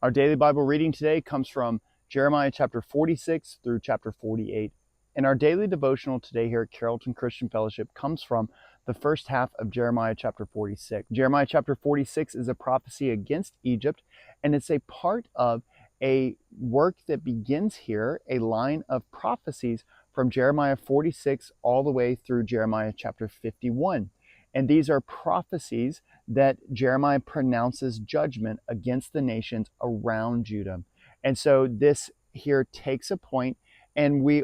Our daily Bible reading today comes from Jeremiah chapter 46 through chapter 48. And our daily devotional today here at Carrollton Christian Fellowship comes from the first half of Jeremiah chapter 46. Jeremiah chapter 46 is a prophecy against Egypt, and it's a part of a work that begins here, a line of prophecies from Jeremiah 46 all the way through Jeremiah chapter 51. And these are prophecies that Jeremiah pronounces judgment against the nations around Judah. And so this here takes a point, and we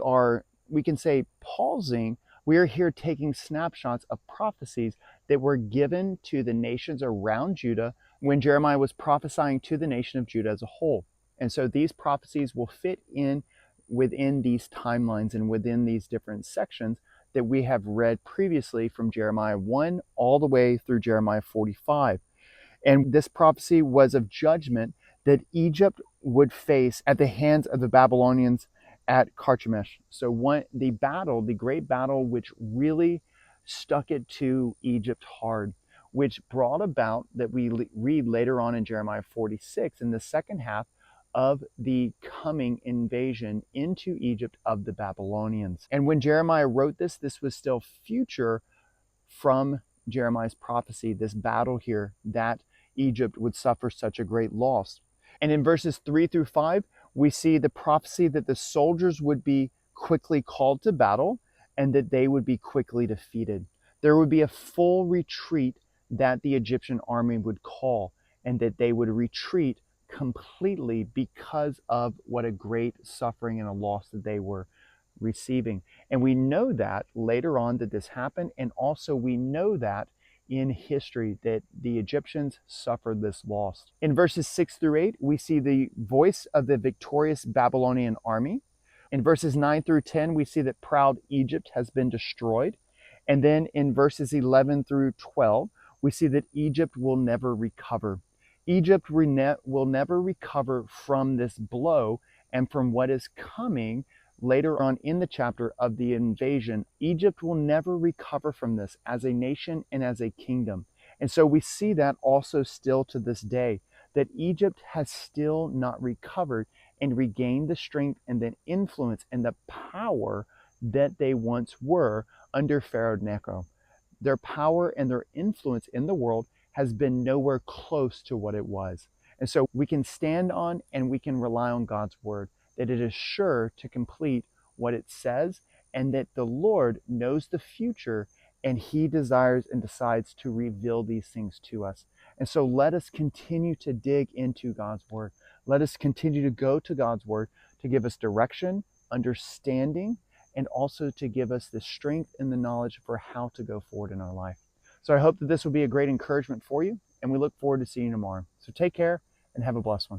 can say, pausing. We are here taking snapshots of prophecies that were given to the nations around Judah when Jeremiah was prophesying to the nation of Judah as a whole. And so these prophecies will fit in within these timelines and within these different sections that we have read previously from Jeremiah 1 all the way through Jeremiah 45. And this prophecy was of judgment that Egypt would face at the hands of the Babylonians at Carchemish. So the great battle which really stuck it to Egypt hard, which brought about, that we read later on in Jeremiah 46 in the second half, of the coming invasion into Egypt of the Babylonians. And when Jeremiah wrote this was still future from Jeremiah's prophecy, this battle here, that Egypt would suffer such a great loss. And in verses 3 through 5, we see the prophecy that the soldiers would be quickly called to battle and that they would be quickly defeated. There would be a full retreat that the Egyptian army would call, and that they would retreat completely because of what a great suffering and a loss that they were receiving. And we know that later on that this happened, and also we know that in history that the Egyptians suffered this loss. In verses 6 through 8, we see the voice of the victorious Babylonian army. In verses 9 through 10, we see that proud Egypt has been destroyed. And then in verses 11 through 12, we see that Egypt will never recover. Egypt will never recover from this blow and from what is coming later on in the chapter of the invasion. Egypt will never recover from this as a nation and as a kingdom. And so we see that also still to this day, that Egypt has still not recovered and regained the strength and the influence and the power that they once were under Pharaoh Necho. Their power and their influence in the world has been nowhere close to what it was. And so we can stand on and we can rely on God's word, that it is sure to complete what it says, and that the Lord knows the future, and he desires and decides to reveal these things to us. And so let us continue to dig into God's word. Let us continue to go to God's word to give us direction, understanding, and also to give us the strength and the knowledge for how to go forward in our life. So I hope that this will be a great encouragement for you, and we look forward to seeing you tomorrow. So take care and have a blessed one.